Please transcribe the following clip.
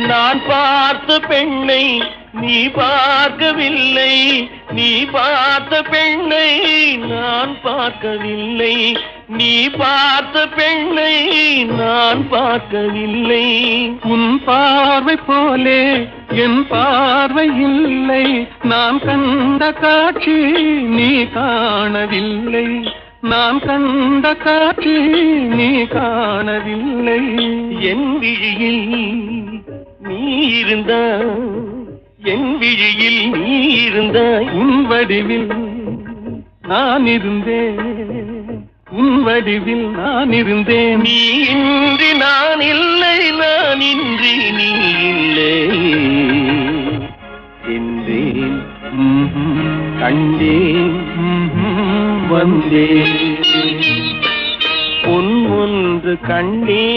நான் பார்த்த பெண்ணை நீ பார்க்கவில்லை, நீ பார்த்த பெண்ணை நான் பார்க்கவில்லை, நீ பார்த்த பெண்ணை நான் பார்க்கவில்லை. உன் பார்வை போலே என் பார்வை இல்லை, நான் கண்ட காட்சி நீ காணவில்லை, நான் கண்ட காட்சி நீ காணவில்லை. என் விழியில் நீ இருந்தாய், என் விழியில் நீ இருந்தாய், உன் வடிவில் நான் இருந்தேன், உன் வடிவில் நான் இருந்தேன். நீ இன்றி நான் இல்லை, நான் இன்றி நீ இல்லை என்றேன், கண்டேன், வந்தேன். பொன் ஒன்று கண்டேன்,